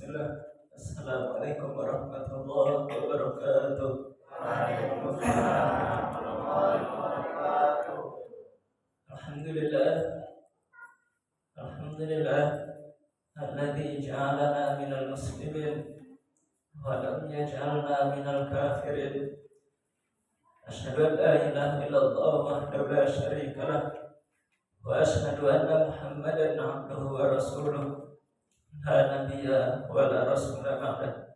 Bismillah. Assalamualaikum warahmatullahi wabarakatuh. Waalaikumsalam warahmatullahi wabarakatuh. Alhamdulillah. Alhamdulillah. Alladzi ja'alana minal muslimin wa lam yaj'alna minal kafirin. Asyhadu an la ilaha illallah wahdahu la syarika lah wa asyhadu anna Muhammadan 'abduhu wa rasuluh. La nabiyya wa la rasula ba'dah.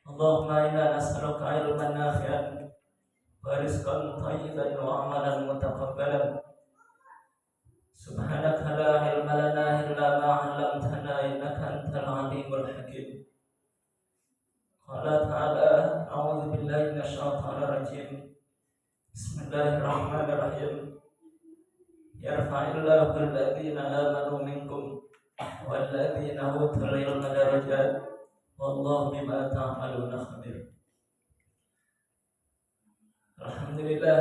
Allahumma inna nas'aluka ilman nafi'an wa rizqan thayyiban wa amalan mutaqabbalan. Subhanaka la ilma lana illa ma 'allamtana innaka antal 'alimul hakim. Qala ta'ala a'udzu billahi minasy syaithanir rajim. Bismillahirrahmanirrahim. Yarfa'illahu alladziina aamanu minkum walladziina utul ilma darajat wallahu bima ta'maluna khabir. Alhamdulillah,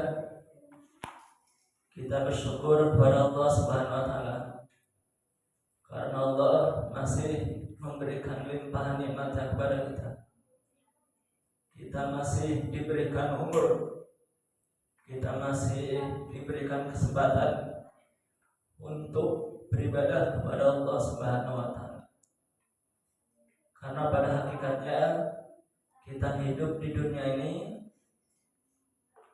kita bersyukur kepada Allah Subhanahu wa taala karena Allah masih memberikan limpahan nikmat kepada kita. Kita masih diberikan umur, kita masih diberikan kesempatan untuk beribadah kepada Allah Subhanahu wa taala. Karena pada hakikatnya kita hidup di dunia ini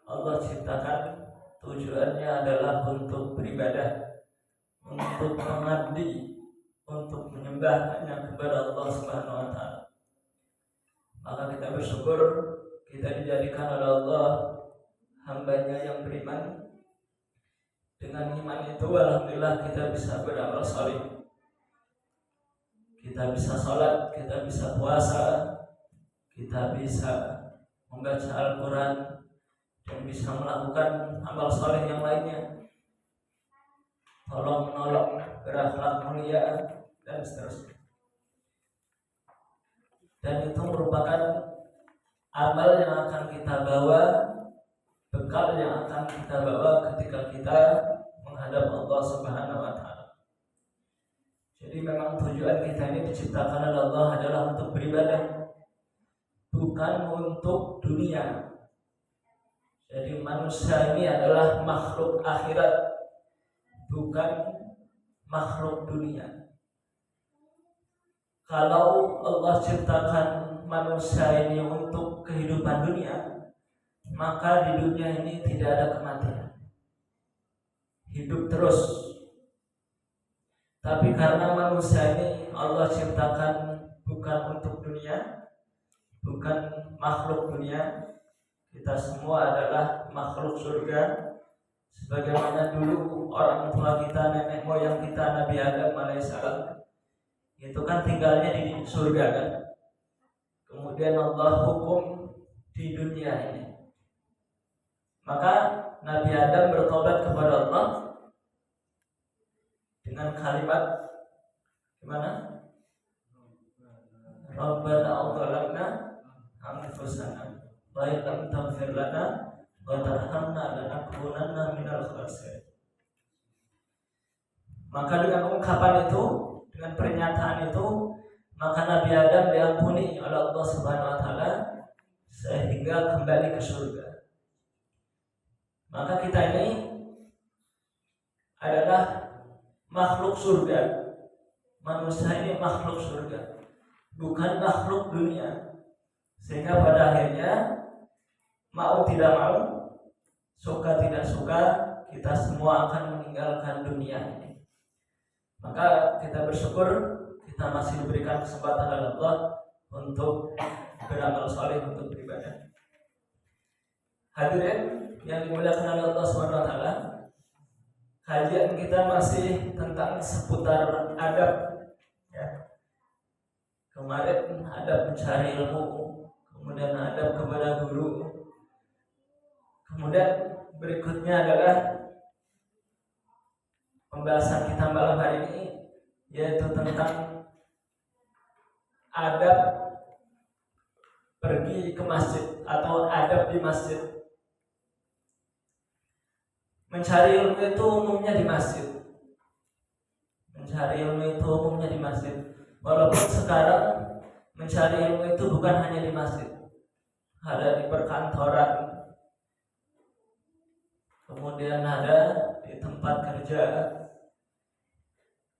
Allah ciptakan tujuannya adalah untuk beribadah, untuk mengabdi, untuk menyembah hanya kepada Allah Subhanahu wa taala. Maka kita bersyukur kita dijadikan oleh Allah hambanya yang beriman. Dengan iman itu alhamdulillah kita bisa beramal saleh. Kita bisa sholat, kita bisa puasa, kita bisa membaca Al-Quran, dan bisa melakukan amal soleh yang lainnya, tolong menolong, berakhlak mulia, dan seterusnya. Dan itu merupakan amal yang akan kita bawa, bekal yang akan kita bawa ketika kita menghadap Allah Subhanahu wa taala. Jadi memang tujuan kita ini diciptakan oleh Allah adalah untuk beribadah, bukan untuk dunia. Jadi manusia ini adalah makhluk akhirat, bukan makhluk dunia. Kalau Allah ciptakan manusia ini untuk kehidupan dunia, maka di dunia ini tidak ada kematian, hidup terus. Tapi karena manusia ini Allah ciptakan bukan untuk dunia, bukan makhluk dunia, kita semua adalah makhluk surga. Sebagaimana dulu orang tua kita, nenek moyang kita, Nabi Adam alaihissalam, itu kan tinggalnya di surga kan. Kemudian Allah hukum di dunia ini. Maka Nabi Adam bertobat kepada Allah dengan kalimat gimana? Rabbana adzalamna anfusana wa illam taghfir lana wa tarhamna lanakunanna minal khasirin. Maka dengan ungkapan itu, dengan pernyataan itu, maka Nabi Adam diampuni oleh Allah Subhanahu wa taala sehingga kembali ke surga. Maka kita ini adalah makhluk surga. Manusia ini makhluk surga, bukan makhluk dunia. Sehingga pada akhirnya mau tidak mau, suka tidak suka, kita semua akan meninggalkan dunia ini. Maka kita bersyukur kita masih diberikan kesempatan oleh Allah untuk beramal saleh, untuk beribadah. Hadirin yang dimuliakan oleh Allah Subhanahu wa taala, kajian kita masih tentang seputar adab, ya. Kemarin adab mencari ilmu, kemudian adab kepada guru, kemudian berikutnya adalah pembahasan kita malam hari ini, yaitu tentang adab pergi ke masjid atau adab di masjid. Mencari ilmu itu umumnya di masjid. Mencari ilmu itu umumnya di masjid. Walaupun sekarang mencari ilmu itu bukan hanya di masjid, ada di perkantoran, kemudian ada di tempat kerja.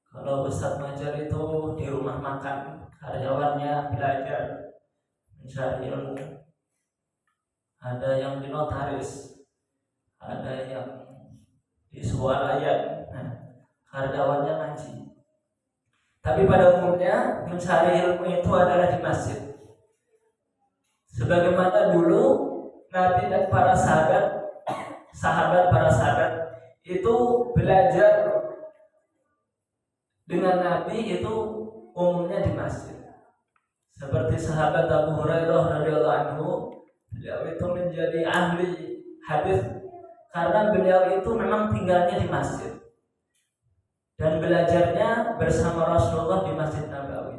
Kalau Ustadz ngajar itu di rumah makan, karyawannya belajar mencari ilmu. Ada yang di notaris, ada yang di swalayan, karyawannya ngaji. Tapi pada umumnya mencari ilmu itu adalah di masjid. Sebagaimana dulu Nabi dan para sahabat para sahabat itu belajar dengan Nabi itu umumnya di masjid. Seperti sahabat Abu Hurairah radhiyallahu anhu, beliau itu menjadi ahli hadis karena beliau itu memang tinggalnya di masjid dan belajarnya bersama Rasulullah di Masjid Nabawi.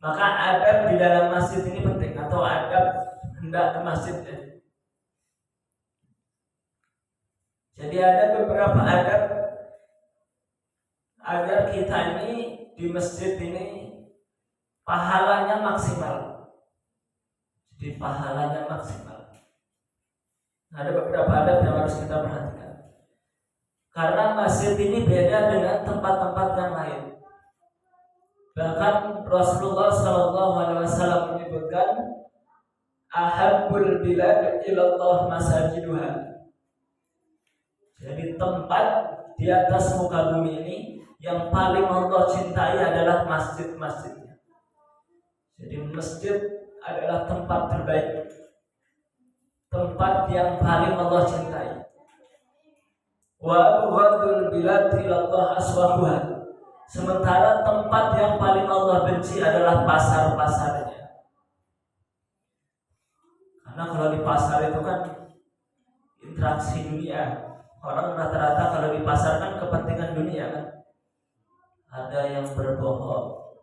Maka adab di dalam masjid ini penting, atau adab hendak ke masjid. Jadi ada beberapa adab agar kita ini di masjid ini pahalanya maksimal. Jadi pahalanya maksimal. Ada beberapa adab yang harus kita perhatikan. Karena masjid ini beda dengan tempat-tempat yang lain. Bahkan Rasulullah SAW menyebutkan ahabbul bilad ilallah masajiduha. Jadi tempat di atas muka bumi ini yang paling Allah cintai adalah masjid-masjidnya. Jadi masjid adalah tempat terbaik, tempat yang paling Allah cintai. Wa abghadul bilad ilallah aswaquha. Sementara tempat yang paling Allah benci adalah pasar-pasarnya. Karena kalau di pasar itu kan interaksi dunia. Orang rata-rata kalau di pasar kan kepentingan dunia kan. Ada yang berbohong,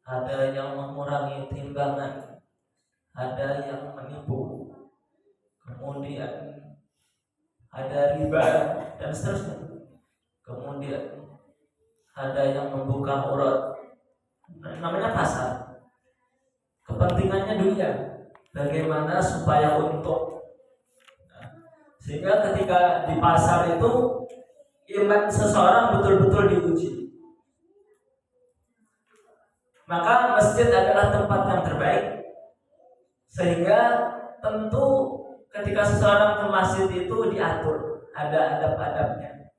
ada yang mengurangi timbangan, ada yang menipu, kemudian ada riba dan seterusnya. Kemudian ada yang membuka aurat. Namanya pasar. Kepentingannya dunia. Bagaimana supaya untung. Sehingga ketika di pasar itu iman seseorang betul-betul diuji. Maka masjid adalah tempat yang terbaik. Sehingga tentu ketika seseorang ke masjid itu diatur, ada adab-adabnya.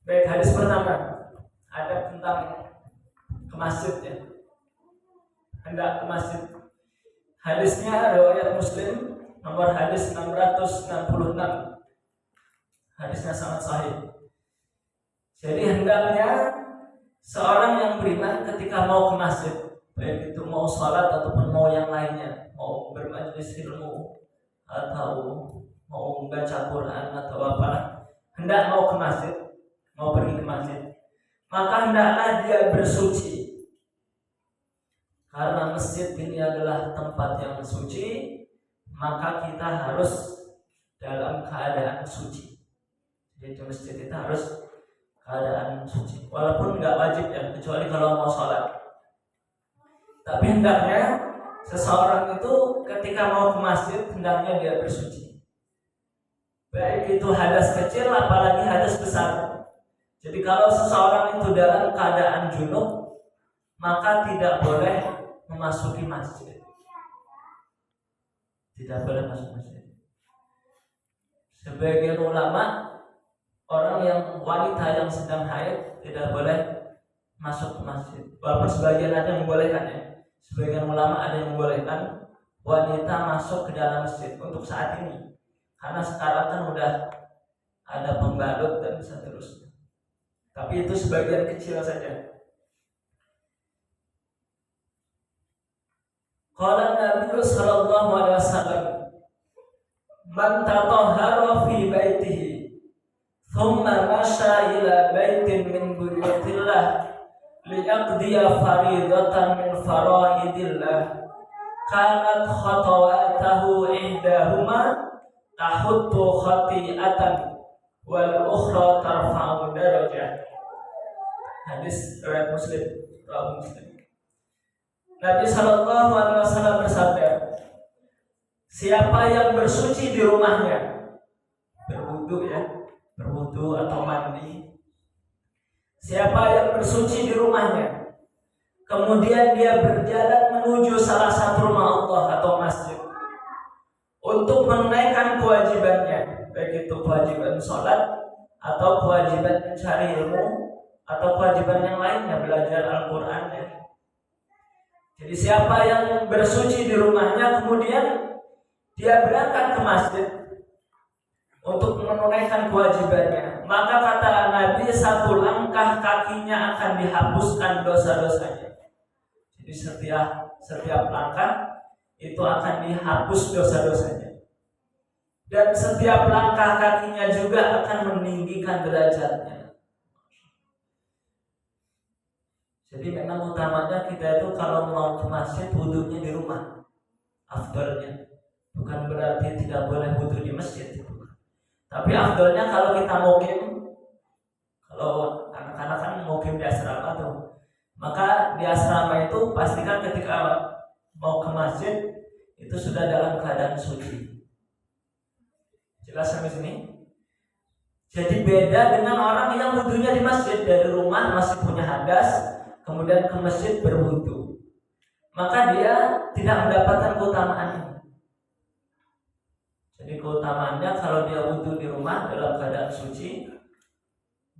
Baik, hadis pertama, adab tentang ke masjid ya. Hendak ke masjid. Hadisnya riwayat Muslim, nomor hadis 666. Hadisnya sangat sahih. Jadi hendaknya seorang yang beriman ketika mau ke masjid, baik itu mau sholat ataupun mau yang lainnya, mau bermajlis ilmu atau mau membaca Quran atau apalah, hendak mau ke masjid, mau pergi ke masjid, maka hendaklah dia bersuci. Karena masjid ini adalah tempat yang suci, maka kita harus dalam keadaan suci. Jadi di masjid kita harus keadaan suci. Walaupun nggak wajib ya, kecuali kalau mau sholat. Tapi hendaknya seseorang itu ketika mau ke masjid hendaknya dia bersuci. Baik itu hadas kecil apalagi hadas besar. Jadi kalau seseorang itu dalam keadaan junub, maka tidak boleh memasuki masjid. Tidak boleh masuk masjid. Sebagian ulama, orang yang wanita yang sedang haid tidak boleh masuk ke masjid. Walaupun sebagian ada yang membolehkan ya. Sebagian ulama ada yang membolehkan wanita masuk ke dalam masjid untuk saat ini. Karena sekarang kan udah ada pembalut dan seterusnya. Tapi itu sebagian kecil saja. Qala Nabi sallallahu alaihi wasallam, "Man tatahhara fi baitihi, thumma masya ila baitin min buyutillah liyaqdiya faridatan min faraidillah, kanat khatawatahu ihdahuma tahuttu khati'atan wal ukhra tarfa'u darajah." Hadis riwayat Muslim, rawi Muslim. Nabi Shallallahu Alaihi Wasallam bersabda, siapa yang bersuci di rumahnya, berwudu atau mandi. Siapa yang bersuci di rumahnya, kemudian dia berjalan menuju salah satu rumah Allah atau masjid untuk menunaikan kewajibannya, baik itu kewajiban sholat atau kewajiban mencari ilmu atau kewajiban yang lainnya, belajar Al-Quran ya. Jadi siapa yang bersuci di rumahnya kemudian dia berangkat ke masjid untuk menunaikan kewajibannya, maka kata Nabi, satu langkah kakinya akan dihapuskan dosa-dosanya. Jadi setiap langkah itu akan dihapus dosa-dosanya. Dan setiap langkah kakinya juga akan meninggikan derajatnya. Jadi memang utamanya kita itu kalau mau ke masjid wudunya di rumah, afdalnya. Bukan berarti tidak boleh wudu di masjid. Tapi afdalnya kalau kita mukim, kalau anak-anak kan mukim di asrama tuh, maka di asrama itu pastikan ketika mau ke masjid itu sudah dalam keadaan suci. Jelas sampai sini? Jadi beda dengan orang yang wudunya di masjid, dari rumah masih punya hadas, kemudian ke masjid berwudu, maka dia tidak mendapatkan keutamaan ini. Jadi keutamaannya kalau dia wudu di rumah dalam keadaan suci,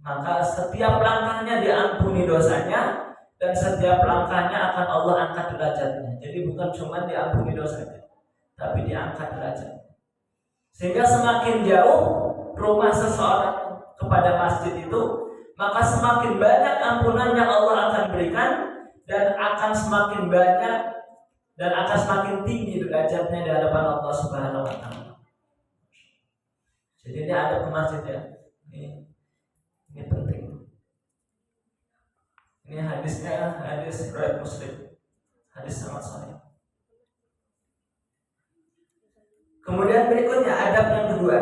maka setiap langkahnya diampuni dosanya dan setiap langkahnya akan Allah angkat derajatnya. Jadi bukan cuma diampuni dosanya, tapi diangkat derajatnya. Sehingga semakin jauh rumah seseorang kepada masjid itu, maka semakin banyak ampunan yang Allah akan berikan dan akan semakin banyak dan akan semakin tinggi derajatnya di hadapan Allah Subhanahu wa taala. Jadi ini ada ke masjid ya. Ini penting. Ini hadisnya hadis riwayat Muslim. Hadis sangat sahih. Kemudian berikutnya adab yang kedua.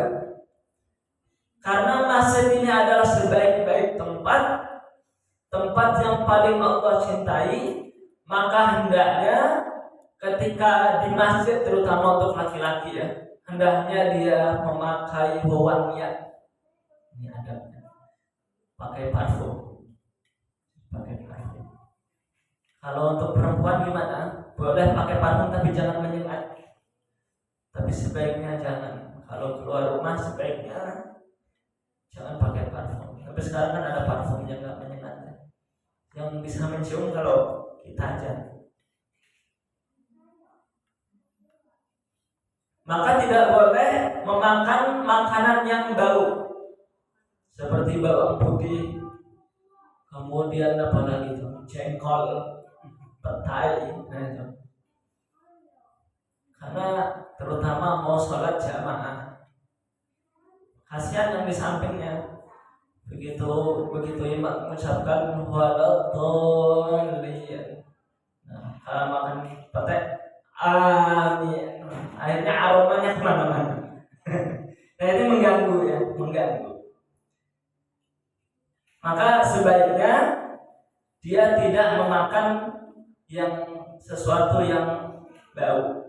Karena masjid ini adalah sebaik-baik tempat yang paling Allah cintai, maka hendaknya ketika di masjid, terutama untuk laki-laki ya, hendaknya dia memakai wewangian. Ini adabnya. Pakai parfum. Kalau untuk perempuan gimana? Boleh pakai parfum tapi jangan menyengat. Tapi sebaiknya jangan. Kalau keluar rumah sebaiknya jangan pakai parfum. Tapi sekarang kan ada parfum yang nggak menyengat, yang bisa mencium kalau kita aja. Maka tidak boleh memakan makanan yang bau, seperti bawang putih, kemudian apa lagi itu, jengkol, petai, nah itu. Karena terutama mau sholat jamaah, kasihan yang di sampingnya. Begitu imam mengucapkan waladhdallin, nah kalau makan petai, amin, akhirnya aromanya kemana-mana. Nah itu mengganggu. Maka sebaiknya dia tidak memakan sesuatu yang bau.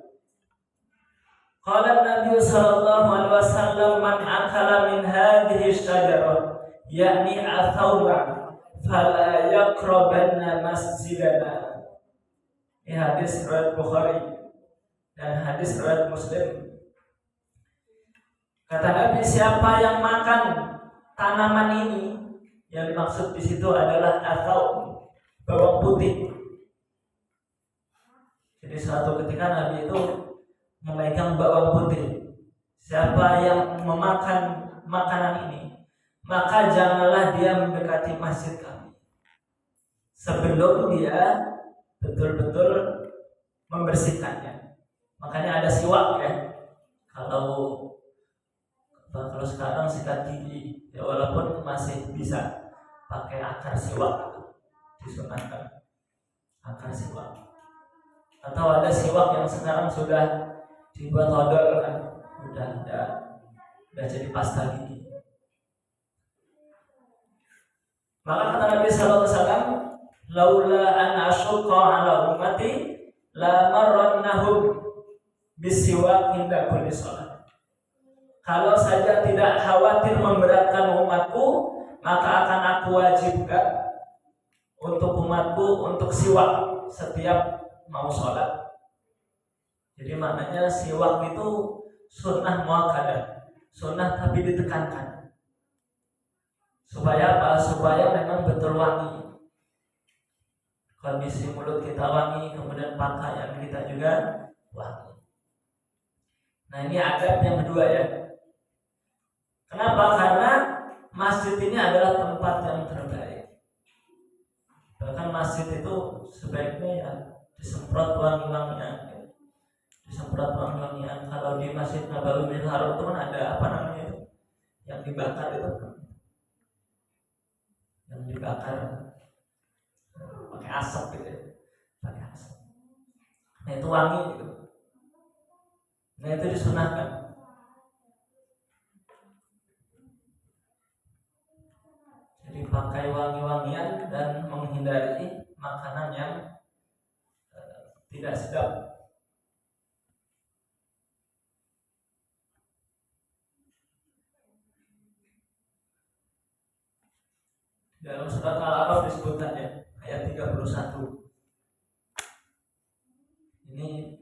Qala Nabi sallallahu alaihi wasallam, man akala min hadhihi syajarah, yakni athawra, fala yaqrabanna masjidana. Ini hadis riwayat Bukhari dan hadis riwayat Muslim. Kata Nabi, siapa yang makan tanaman ini, yang dimaksud di situ adalah atau bawang putih. Jadi suatu ketika Nabi itu memegang bawang putih. Siapa yang memakan makanan ini, maka janganlah dia mendekati masjid kami sebelum dia betul-betul membersihkannya. Makanya ada siwak ya. Kalau sekarang sikat gigi, ya walaupun masih bisa pakai akar siwak, disunahkan akar siwak. Atau ada siwak yang sekarang sudah dibuat odol kan, udah jadi pasta gigi. Maka kata Nabi sallallahu alaihi wasallam, "Laula an asyqa 'ala ummati la marrannahum bisiwak inda kulli shalah." Kalau saja tidak khawatir memberatkan umatku, maka akan aku wajibkan untuk umatku untuk siwak setiap mau sholat. Jadi maknanya siwak itu sunnah muakkadah, sunnah tapi ditekankan. Supaya apa? Supaya memang betul wangi. Kondisi mulut kita wangi, kemudian pakaian kita juga wangi. Nah ini adab yang kedua ya. Kenapa? Karena masjid ini adalah tempat yang terbaik. Bahkan masjid itu sebaiknya ya disemprot wangi-wangian. Disemprot wangi-wangian. Kalau di Masjid Nabawi Haram itu kan ada apa namanya itu? Yang dibakar itu. Yang dibakar pakai asap gitu ya. Pakai asap. Nah itu wangi gitu. Nah itu disunahkan. Jadi pakai wangi-wangian dan menghindari makanan yang tidak sedap. Dalam surat Al-A'raf disebutkan ya, ayat 31. Ini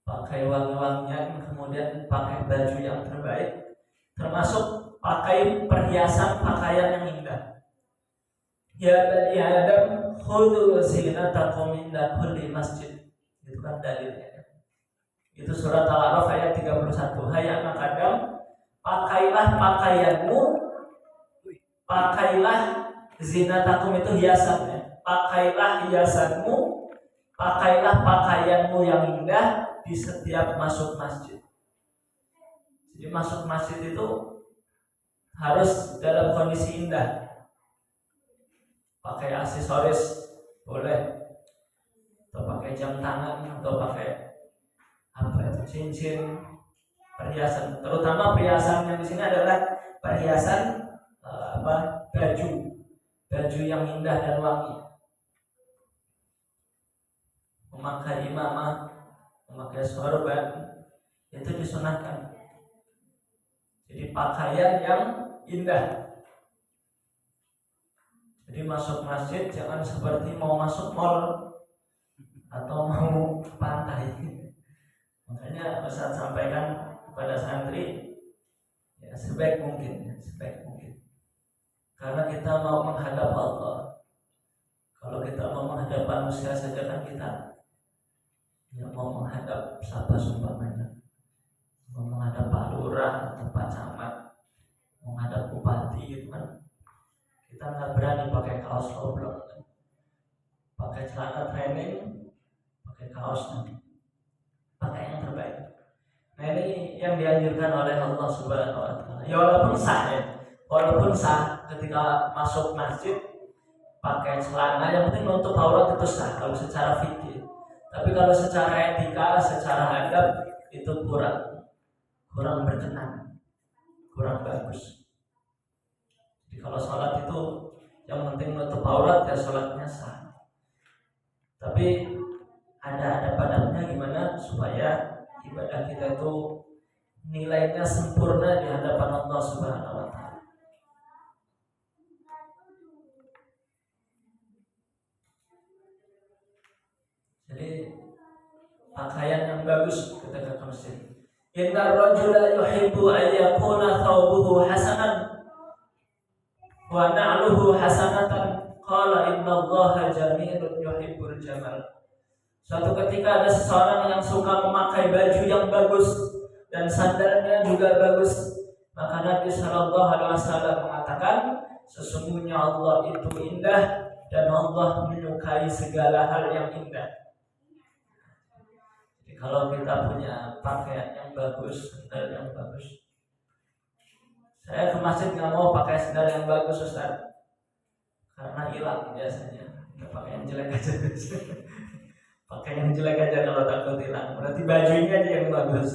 pakai wangi-wangian, kemudian pakai baju yang terbaik, termasuk pakai perhiasan pakaian yang indah. Ya bani Adam, khudhu zinatakum inda kulli masjid. Itu kan dalilnya. Itu surat Al-A'raf ayat 31. Hai anak Adam, pakailah pakaianmu, pakailah zinatakum itu hiasannya. Pakailah hiasanmu, pakailah pakaianmu yang indah di setiap masuk masjid. Jadi masuk masjid itu harus dalam kondisi indah. Pakai aksesoris boleh, atau pakai jam tangan, atau pakai apa itu cincin, perhiasan. Terutama perhiasan yang di sini adalah perhiasan baju yang indah dan wangi. Memakai imamah, memakai sorban itu disunahkan. Jadi pakaian yang indah. Jadi masuk masjid jangan seperti mau masuk mall atau mau pantai. Makanya Ustaz sampaikan kepada santri ya sebaik mungkin. Karena kita mau menghadap Allah. Kalau kita mau menghadap manusia saja kan kita ya mau menghadap siapa sumpamanya, mau menghadap Pak Lurah atau Pak Camat, mau menghadap Bupati gitu kan. Kita nggak berani pakai kaos oblong, pakai celana training, pakai kaos nanti, pakai yang terbaik. Nah ini yang dianjurkan oleh Allah Subhanahu Wa Taala. Ya walaupun sah ketika masuk masjid pakai celana, yang penting untuk aurat itu sah kalau secara fikih. Tapi kalau secara etika, secara adab itu kurang berkenan, kurang bagus. Jadi kalau sholat itu yang penting menutup aurat ya sholatnya sah. Tapi ada adab-adabnya gimana supaya ibadah kita itu nilainya sempurna di hadapan Allah Subhanahu Wa Taala. Jadi pakaian yang bagus ketika ke masjid. Inna rajula yuhibbu an yakuna thawbuhu hasanan wa na'luhu hasanatan. Qala inna Allaha jamilun yuhibbul jamal. Suatu ketika ada seseorang yang suka memakai baju yang bagus dan sandalnya juga bagus, maka Nabi sallallahu alaihi wasallam mengatakan, sesungguhnya Allah itu indah dan Allah menyukai segala hal yang indah. Kalau kita punya pakaian yang bagus, sandal yang bagus. Saya ke masjid nggak mau pakai sandal yang bagus Ustaz, karena hilang biasanya. Nggak pakai yang jelek aja. Pakai yang jelek aja kalau takut hilang. Berarti bajunya aja yang bagus.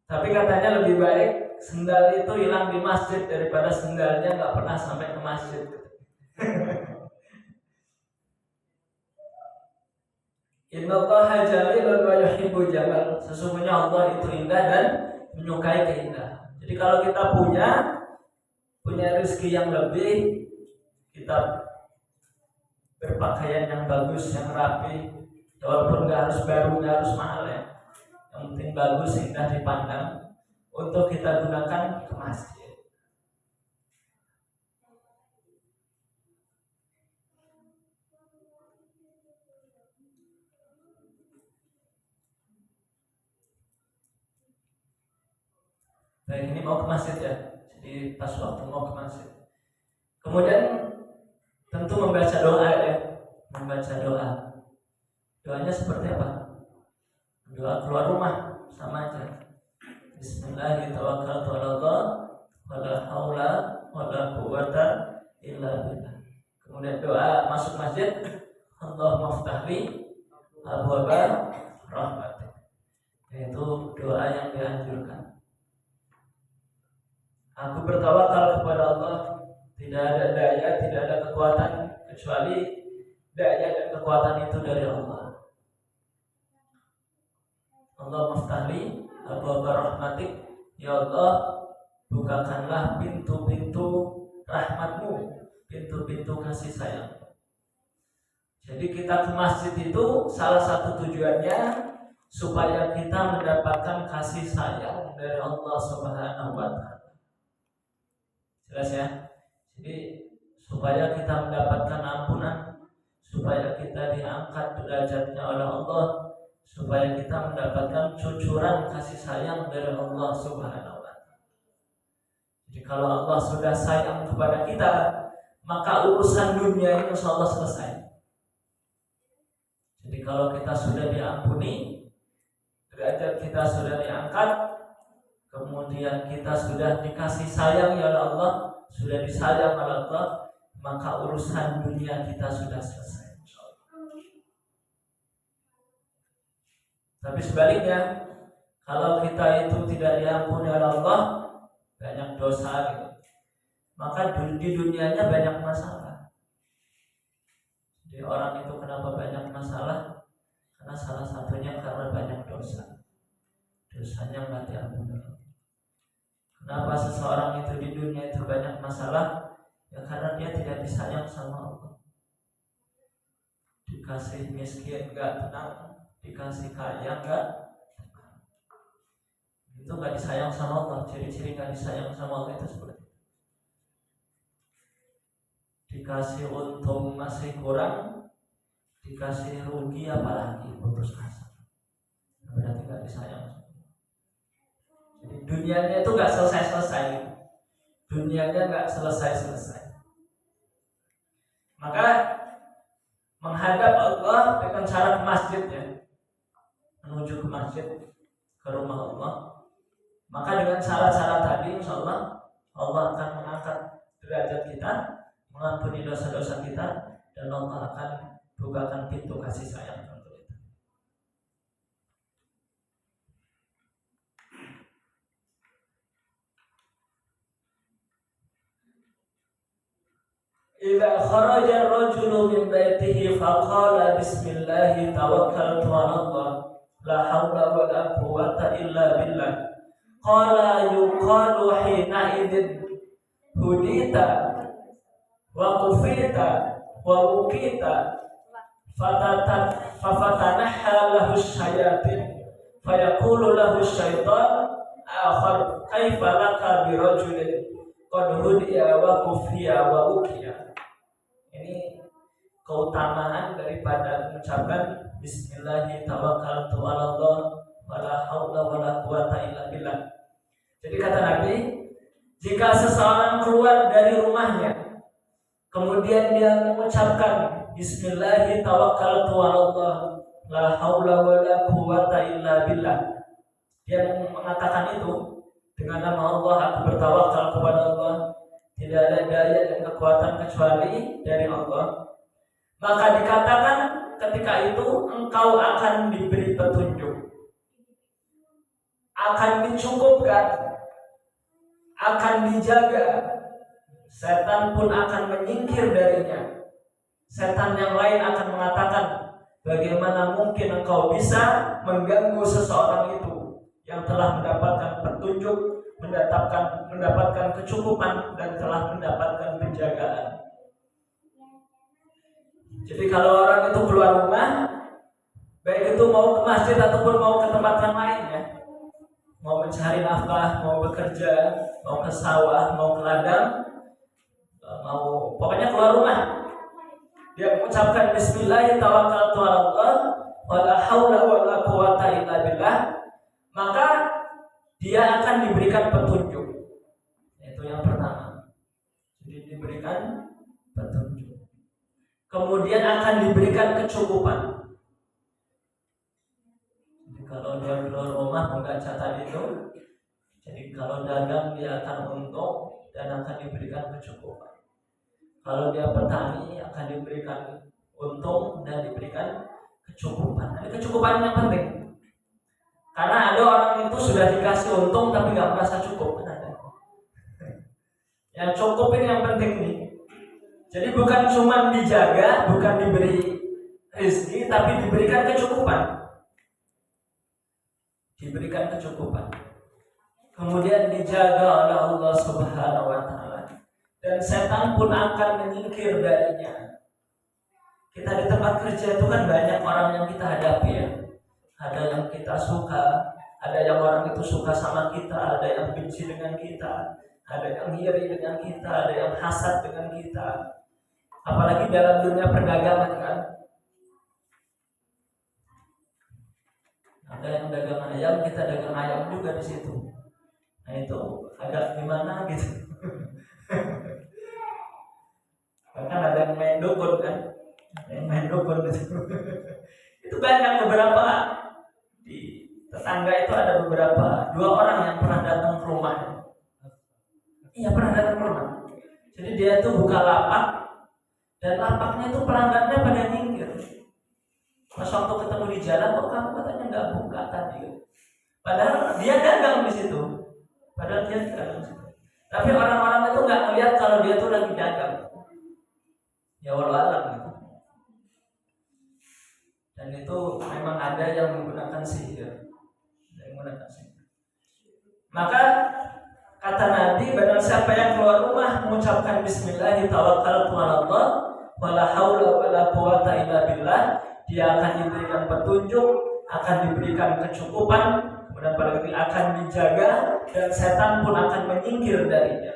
Tapi katanya lebih baik sendal itu hilang di masjid daripada sendalnya nggak pernah sampai ke masjid. Innallaha jalilun wa yuhibbul jamal. Sesungguhnya Allah itu indah dan menyukai keindahan. Jadi kalau kita punya rezeki yang lebih, kita berpakaian yang bagus, yang rapi, walaupun nggak harus baru, nggak harus mahal ya. Yang penting bagus, indah dipandang, untuk kita gunakan ke masjid. Baik, ini mau ke masjid ya. Jadi pas waktu mau ke masjid. Kemudian tentu membaca doa ya. Membaca doa. Doanya seperti apa? Doa keluar rumah sama aja. Bismillahirrahmanirrahim. Wala haula wala quwwata illa billah. Kemudian doa masuk masjid, Allahumma ftahli abwaaba rahmatik. Yaitu doa yang dianjurkan. Aku bertawakal kepada Allah, tidak ada daya, tidak ada kekuatan kecuali daya dan kekuatan itu dari Allah. Allah muftahli abwaaba rahmatik, ya Allah bukakanlah pintu-pintu rahmatmu, pintu-pintu kasih sayang. Jadi kita ke masjid itu salah satu tujuannya supaya kita mendapatkan kasih sayang dari Allah Subhanahu wa Ta'ala. Jelas ya? Jadi supaya kita mendapatkan ampunan, supaya kita diangkat derajatnya oleh Allah, supaya kita mendapatkan cucuran kasih sayang dari Allah Subhanahu wa Ta'ala. Jadi kalau Allah sudah sayang kepada kita, maka urusan dunia ini insyaallah selesai. Jadi kalau kita sudah diampuni, derajat kita sudah diangkat, kemudian kita sudah dikasih sayang oleh Allah, sudah disayang oleh Allah, maka urusan dunia kita sudah selesai. Tapi sebaliknya, kalau kita itu tidak diampuni oleh Allah, banyak dosa gitu, maka di dunianya banyak masalah. Jadi orang itu kenapa banyak masalah? Karena salah satunya karena banyak dosa. Dosanya nggak diampuni. Kenapa seseorang itu di dunia itu banyak masalah? Ya karena dia tidak disayang sama Allah. Dikasih miskin nggak tenang, dikasih kaya nggak tenang. Itu nggak disayang sama Allah. Ciri-ciri nggak disayang sama Allah itu seperti itu. Dikasih untung masih kurang, dikasih rugi apalagi putus asa. Berarti nggak disayang. Jadi dunianya itu nggak selesai-selesai. Dunianya nggak selesai-selesai. Maka menghadap Allah dengan cara ke masjid ya, menuju ke masjid, ke rumah Allah. Maka dengan cara-cara tadi, insyaallah Allah akan mengangkat derajat kita, mengampuni dosa-dosa kita, dan Allah akan bukakan pintu kasih sayang. Idza kharaja ar-rajulu min baitihi faqala bismillah tawakkaltu 'ala Allah la haula wa la quwwata illa billah qala yuqalu hina idzin hudita wa qufita wa uqita fafatanaha lahu syayatin fayaqulu lahu syaitan akhar kaifa laka bi rajulin qad hudiya wa qufiya wa uqiya. Ini keutamaan daripada mengucapkan Bismillahirrahmanirrahim wala haula wala quwata illa billah. Jadi kata Nabi, jika seseorang keluar dari rumahnya, kemudian dia mengucapkan Bismillahirrahmanirrahim la haula wala quwata illa billah, dia mengatakan itu dengan nama Allah, aku bertawakal kepada Allah, tidak ada daya dan kekuatan kecuali dari Allah. Maka dikatakan ketika itu engkau akan diberi petunjuk, akan dicukupkan akan dijaga, setan pun akan menyingkir darinya. Setan yang lain akan mengatakan, bagaimana mungkin engkau bisa mengganggu seseorang itu yang telah mendapatkan petunjuk, mendapatkan kecukupan, dan telah mendapatkan penjagaan. Jadi kalau orang itu keluar rumah, baik itu mau ke masjid ataupun mau ke tempat yang lain ya, mau mencari nafkah, mau bekerja, mau ke sawah, mau ke ladang, mau pokoknya keluar rumah, dia mengucapkan Bismillah tawakkaltu 'ala Allah wala haula wala quwata illa billah, maka dia akan diberikan petunjuk. Itu yang pertama. Jadi diberikan petunjuk. Kemudian akan diberikan kecukupan. Jadi kalau dia keluar rumah membaca tadi itu, jadi kalau dagang dia akan untung dan akan diberikan kecukupan. Kalau dia petani akan diberikan untung dan diberikan kecukupan. Ini kecukupan yang penting. Karena ada orang itu sudah dikasih untung tapi nggak merasa cukup. Yang cukup ini yang penting nih. Jadi bukan cuma dijaga, bukan diberi rezeki, tapi diberikan kecukupan. Diberikan kecukupan. Kemudian dijaga oleh Allah Subhanahu wa Ta'ala. Dan setan pun akan menyingkir darinya. Kita di tempat kerja itu kan banyak orang yang kita hadapi ya. Ada yang kita suka, ada yang orang itu suka sama kita, ada yang benci dengan kita, ada yang iri dengan kita, ada yang hasad dengan kita. Apalagi dalam dunia perdagangan kan. Ada yang dagang ayam, kita dagang ayam juga di situ. Nah itu agak gimana gitu. Bahkan ada yang main dukun kan, yang main dukun gitu. Itu banyak beberapa di tetangga itu ada beberapa 2 orang yang pernah datang ke rumahnya. Iya pernah datang ke rumah. Jadi dia tuh buka lapak dan lapaknya itu pelanggannya pada nyingkir. Pas waktu ketemu di jalan, kok kamu katanya nggak buka tadi? Padahal dia dagang di situ. Padahal dia dagang di situ. Tapi orang-orang itu nggak melihat kalau dia tuh lagi dagang. Ya wallahualam gitu. Dan itu memang ada yang menggunakan sihir. Maka kata Nabi, barang siapa yang keluar rumah mengucapkan Bismillah tawakkaltu 'ala Allah wala haula wala quwata illa billah, dia akan diberikan petunjuk, akan diberikan kecukupan, kemudian pada waktu akan dijaga dan setan pun akan menyingkir darinya.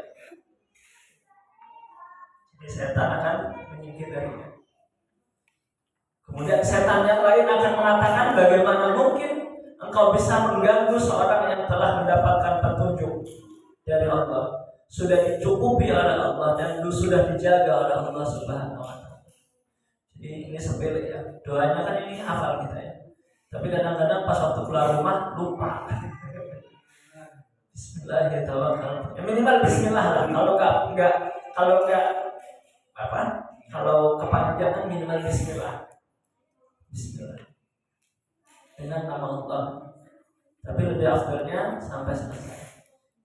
Jadi setan akan menyingkir darinya. Kemudian setan yang lain akan mengatakan, bagaimana mungkin engkau bisa mengganggu seorang yang telah mendapatkan petunjuk dari Allah, sudah dicukupi oleh Allah dan sudah dijaga oleh Allah Subhanahu wa Ta'ala. Jadi ini sepele ya, doanya kan ini hafal kita ya. Tapi kadang-kadang pas waktu keluar rumah lupa. Bismillahirrahmanirrahim. Ya minimal Bismillah lah. Kalau kepanjangan minimal Bismillah. Bismillah. Dengan nama Allah. Tapi lebih afdalnya sampai selesai.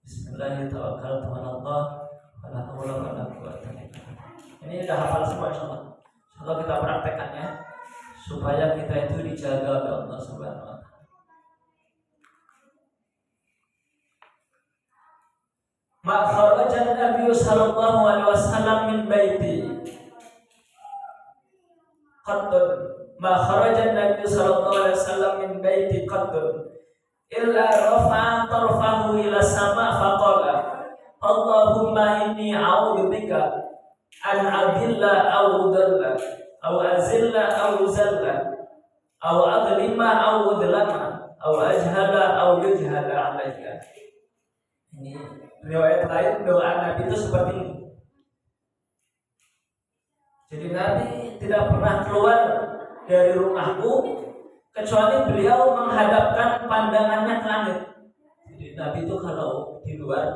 Bismillahirrahmanirrahim. Ini udah hafal semua insyaallah. Kalau kita praktekkannya supaya kita itu dijaga oleh Allah Subhanahu wa Ta'ala. Ma kharaja Nabi sallallahu alaihi wasallam min baiti. Qaddun. Ma kharaja Nabi sallallahu alaihi wasallam min baiti qaddun. Illa rafa'a tarfahu ila sama faqala Allahumma inni a'udzu bika an adilla aw udalla aw azilla aw uzalla aw adlima aw udlama aw ajhala aw yujhala alayya. Ini riwayat lain doa Nabi itu seperti ini. Jadi Nabi tidak pernah keluar dari rumahku kecuali beliau menghadapkan pandangannya ke langit. Jadi Nabi itu kalau di luar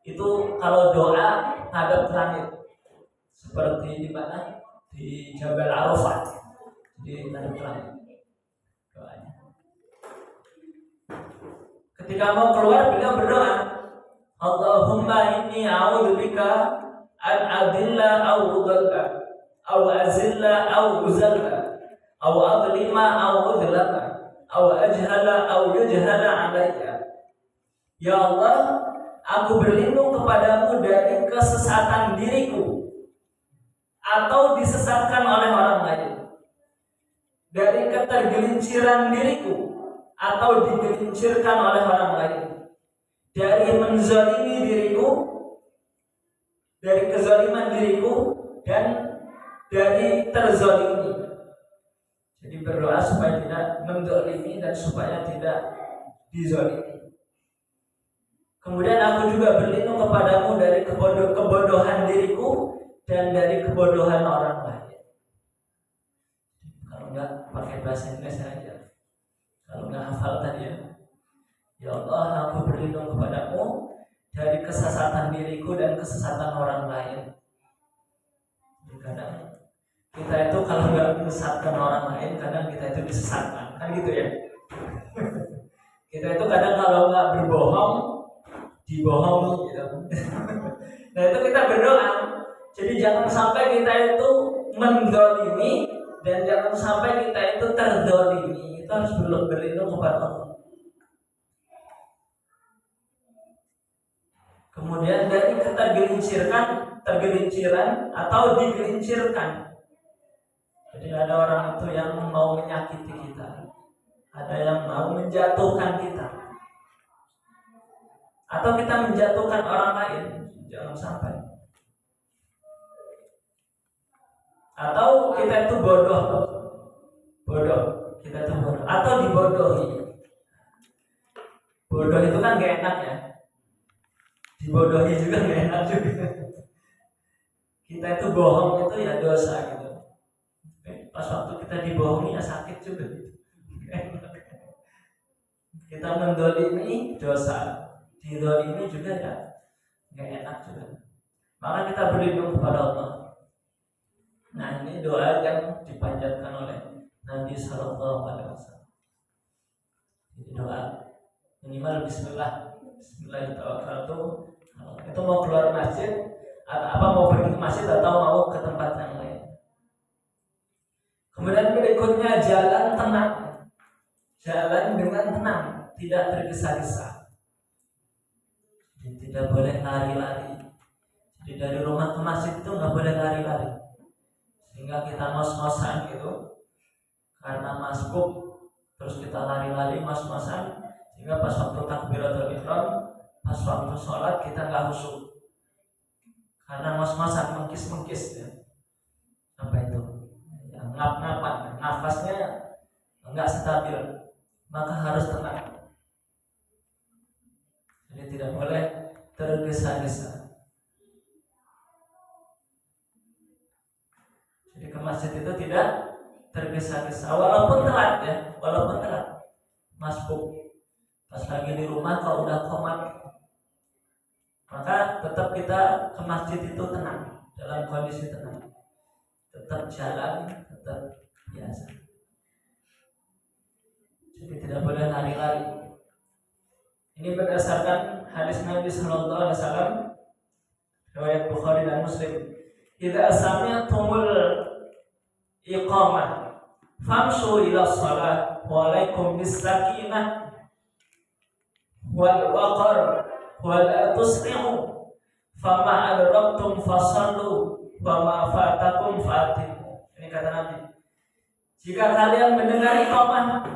itu kalau doa hadap ke langit. Seperti di mana? Di Jabal Arafah. Di hadap ke langit doanya. Ketika mau keluar beliau berdoa. Allahumma inni a'udzubika an adilla aw udalla aw azilla aw uzalla aw adlima aw udlama aw ajhala aw yujhala alayya. Ya Allah, aku berlindung kepadamu dari kesesatan diriku atau disesatkan oleh orang lain, dari ketergelinciran diriku atau digelincirkan oleh orang lain, dari menzalimi diriku, dari kezaliman diriku, dan dari terzalimi. Jadi berdoa supaya tidak menzalimi dan supaya tidak dizalimi. Kemudian aku juga berlindung kepadamu dari kebodohan diriku dan dari kebodohan orang lain. Kalau enggak pakai bahasa Inggris saja. Kalau enggak hafal tadi ya. Ya Allah, aku berlindung kepadamu dari kesesatan diriku dan kesesatan orang lain. Kadang kita itu kalau enggak menyesatkan orang lain, kadang kita itu disesatkan. Kan gitu ya. Kita itu kadang kalau enggak berbohong, dibohongi gitu. Nah itu kita berdoa. Jadi jangan sampai kita itu mendolimi dan jangan sampai kita itu terdolimi. Itu harus berlindung kepada Allah. Kemudian dari tergelinciran atau digelincirkan. Jadi ada orang itu yang mau menyakiti kita, ada yang mau menjatuhkan kita. Atau kita menjatuhkan orang lain, jangan sampai. Atau kita itu bodoh, kita itu bodoh, atau dibodohi. Bodoh itu kan gak enak ya, dibodohi juga gak enak juga. Kita itu bohong itu ya dosa gitu. Pas waktu kita dibohongi ya sakit juga gitu. Kita mendolimi dosa. Didolimi juga ya nggak enak juga. Maka kita berlindung kepada Allah. Nah ini doa yang dipanjatkan oleh Nabi Sallallahu Alaihi Wasallam. Jadi doa minimal Bismillahirrahmanirrahim. Itu mau keluar masjid atau mau pergi ke masjid atau mau ke tempat yang lain. Kemudian berikutnya jalan tenang, jalan dengan tenang, tidak tergesa-gesa. Tidak boleh lari-lari. Jadi dari rumah ke masjid itu nggak boleh lari-lari, sehingga kita ngos-ngosan gitu karena masbuk, terus kita lari-lari ngos-ngosan sehingga pas waktu takbiratul ihram, pas waktu sholat kita nggak khusyuk karena ngos-ngosan, mengkis-mengkis ya. Apa itu? Ya, ngap-ngapan, nafasnya nggak stabil, maka harus tenang. Jadi tidak boleh tergesa-gesa. Jadi ke masjid itu tidak tergesa-gesa, walaupun telat ya, walaupun telat. Masbuk, pas lagi di rumah kalau udah qomat, maka tetap kita ke masjid itu tenang, dalam kondisi tenang. Tetap jalan, tetap biasa. Jadi tidak boleh lari-lari. Ini berdasarkan hadis Nabi Sallallahu Alaihi Wasallam, riwayat Bukhari dan Muslim. Idza sami'tumul iqamah famshu ila shalah wa alaikum bis-sakinah wal waqar wa la tusri'u fama adraktum fasallu wa ma fatakum fatimu. Ini kata Nabi. Jika kalian mendengar iqamah,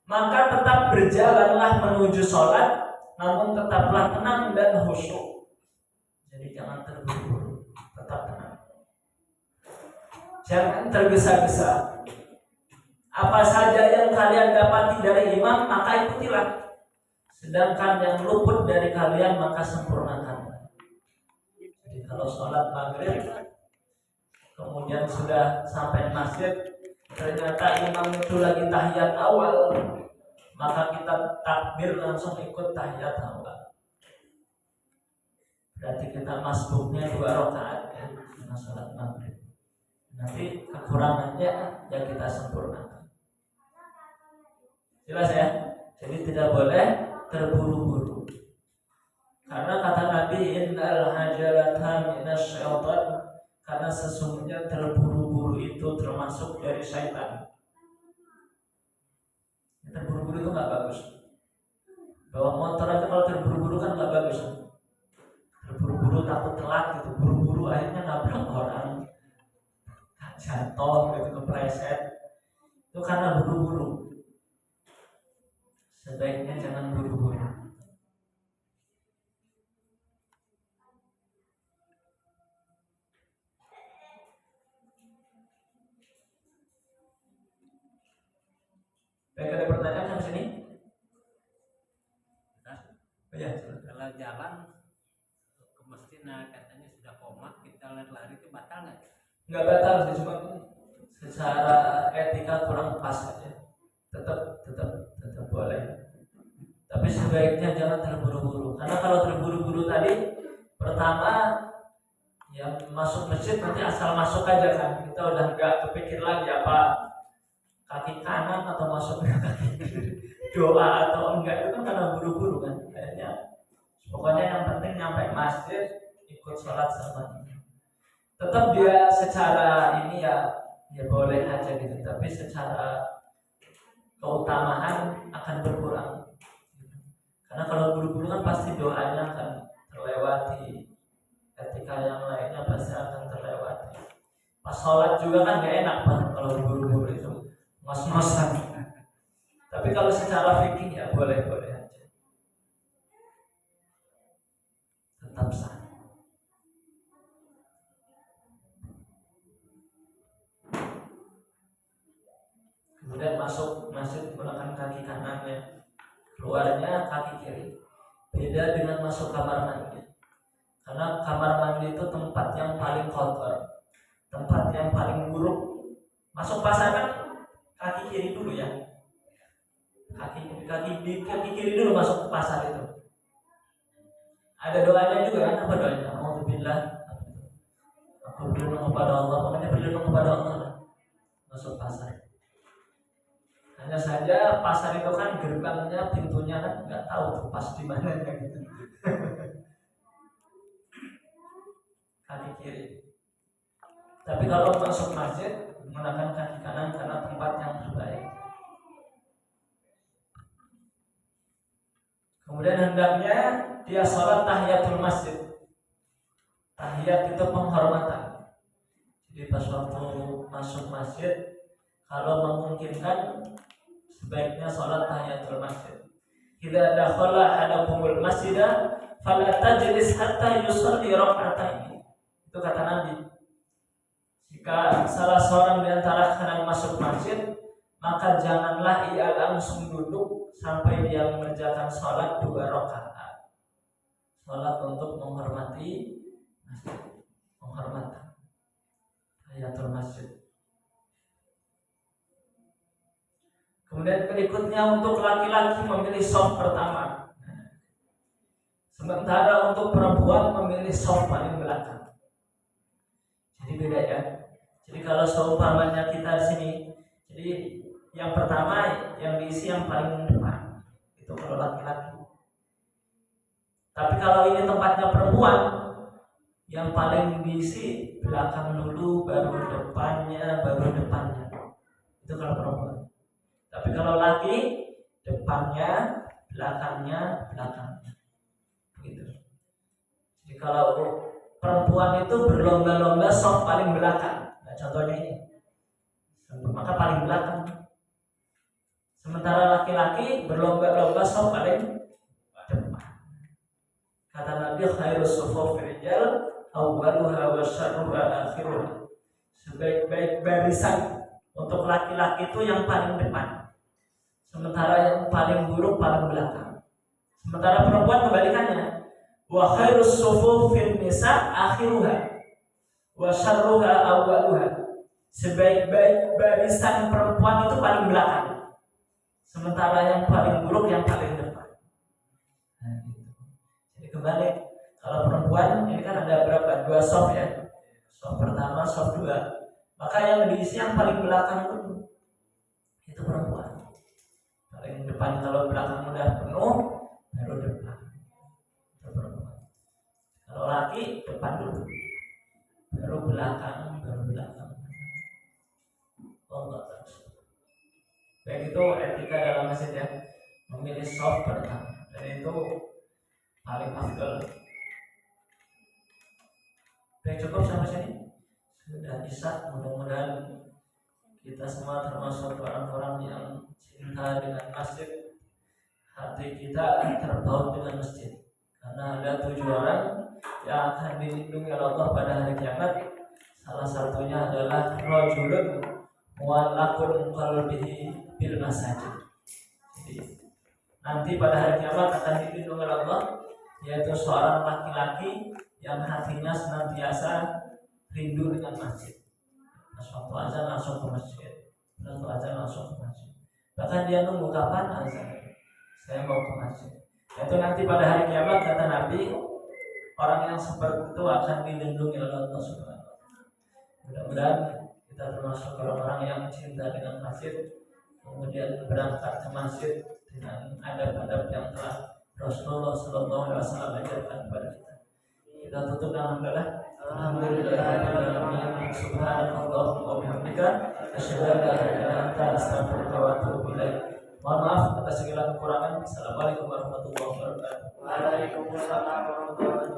maka tetap berjalanlah menuju sholat, namun tetaplah tenang dan khusyuk. Jadi jangan terburu-buru, tetap tenang. Jangan tergesa-gesa. Apa saja yang kalian dapati dari imam, maka ikutilah. Sedangkan yang luput dari kalian, maka sempurnakan. Jadi kalau sholat maghrib, kemudian sudah sampai masjid, ternyata imam itu lagi tahiyat awal, maka kita takbir langsung ikut tahiyat awal. Berarti kita masbuknya 2 rakaat ya, karena sholat maghrib. Nanti kekurangannya ya kita sempurnakan. Jelas ya? Jadi tidak boleh terburu-buru. Karena kata Nabi, innal hajalata minasyaitan, karena sesungguhnya terburu-buru itu termasuk dari syaitan. Terburu-buru itu nggak bagus. Bawa motor aja kalau terburu-buru kan nggak bagus. Terburu-buru takut telat gitu, buru-buru akhirnya nabrak orang, jatuh gitu, kepleset. Itu karena buru-buru. Sebaiknya jangan buru-buru. Baik, ada pertanyaan sampai sini? Oh ya, kalau jalan ke masjid, katanya sudah komat, kita lari-lari itu batal nggak? Nggak batal sih, cuma secara etika kurang pas aja. Tetap boleh. Tapi sebaiknya jangan terburu-buru. Karena kalau terburu-buru tadi, pertama yang masuk masjid nanti asal masuk aja kan. Kita udah nggak kepikir lagi apa kaki kanan atau masuk kaki kiri, doa atau enggak, itu kan karena buru-buru kan. Kayaknya pokoknya yang penting nyampe masjid, ikut sholat sama. Tetap dia secara ini ya boleh aja gitu, tapi secara keutamaan akan berkurang. Karena kalau buru-buru kan pasti doanya akan terlewati, etika yang lainnya pasti akan terlewati. Pas sholat juga kan gak enak Pak kalau buru-buru itu ngos-ngosan. Tapi kalau secara fikih ya boleh-boleh aja, tetap sah. Kemudian masuk masjid menggunakan kaki kanannya, keluarnya kaki kiri. Beda dengan masuk kamar mandi. Karena kamar mandi itu tempat yang paling kotor, tempat yang paling buruk. Masuk pasar kan kaki kiri dulu ya. Kaki kiri dulu masuk ke pasar itu. Ada doanya juga kan, apa doanya? Alhamdulillah. Aku berlindung kepada Allah, pokoknya berlindung kepada Allah masuk pasar. Hanya saja pasar itu kan gerbangnya, pintunya kan nggak tahu tuh pas di mana gitu. Kaki kiri. Tapi kalau masuk masjid menggunakan kaki kanan karena tempat yang terbaik. Kemudian hendaknya dia sholat tahiyatul masjid. Tahiyat itu penghormatan. Jadi pas waktu masuk masjid, kalau memungkinkan sebaiknya sholat tahiyatul masjid. Idza dakhala ahadakumul masjidah fala tajlis hatta yusalli rak'ataini. Itu kata Nabi. Jika salah seorang di antara kalian masuk masjid, maka janganlah ia langsung duduk sampai dia mengerjakan sholat 2 rakaat. Sholat untuk menghormati masjid, penghormatan tahiyatul masjid. Kemudian berikutnya untuk laki-laki memilih shaf pertama, sementara untuk perempuan memilih shaf paling belakang. Jadi beda ya. Jadi kalau seumpamanya kita di sini, jadi yang pertama yang diisi yang paling depan, itu kalau laki-laki. Tapi kalau ini tempatnya perempuan, yang paling diisi belakang dulu, baru depannya, itu kalau perempuan. Tapi kalau laki, depannya, belakangnya. Begitu. Jadi kalau perempuan itu berlomba-lomba shaf paling belakang. Nah, contohnya ini. Maka paling belakang. Sementara laki-laki berlomba-lomba shaf paling depan. Kata Nabi, khairus sufufir rijal awwaluha wa syarruha akhiruha. Sebaik-baik barisan untuk laki-laki itu yang paling depan. Sementara yang paling buruk paling belakang. Sementara perempuan kebalikannya. Wa khairus sufufin nisa akhiruha wa syarruha awwaluha. Sebaik-baik barisan perempuan itu paling belakang. Sementara yang paling buruk yang paling depan. Nah, gitu. Jadi kembali, kalau perempuan ini kan ada berapa? 2 shaf ya. Shaf pertama, shaf 2. Maka yang diisi yang paling belakang itu perempuan. Paling depan kalau belakang udah penuh, baru depan. Itu perempuan. Kalau laki depan dulu, baru belakang. Oh enggak harus. Baik itu etika dalam masjid ya, memilih soft pertama, dan itu paling afdal. Baik, cukup sampai sini. Sudah bisa, mudah-mudahan kita semua termasuk orang-orang yang cinta dengan masjid. Hati kita terpaut dengan masjid. Karena ada 7 orang yang akan dilindungi oleh Allah pada hari kiamat. Salah satunya adalah rajulun mu'allaqun qalbihi bil masajid. Jadi nanti pada hari kiamat akan dilindungi oleh Allah, yaitu seorang laki-laki yang hatinya senantiasa rindu dengan masjid. Suatu azan langsung ke masjid, suatu azan langsung ke masjid. Bahkan dia nunggu kapan azan, saya mau ke masjid. Itu nanti pada hari kiamat kata Nabi, orang yang seperti itu akan dilindungi oleh Allah Subhanahu wa taala. Mudah-mudahan kita termasuk orang-orang yang cinta dengan masjid, kemudian berangkat ke masjid dengan adab-adab yang telah Rasulullah Sallallahu Alaihi Wasallam ajarkan kepada kita. Kita tutup dengan hamdalah. Alhamdulillahirobbilalamin. Subhanallahumma wa bihamdika asyhadu an la ilaha illa anta astaghfiruka wa atubu ilaik. Mohon maaf atas segala kekurangan. Assalamualaikum warahmatullahi wabarakatuh. Waalaikumsalam warahmatullahi wabarakatuh.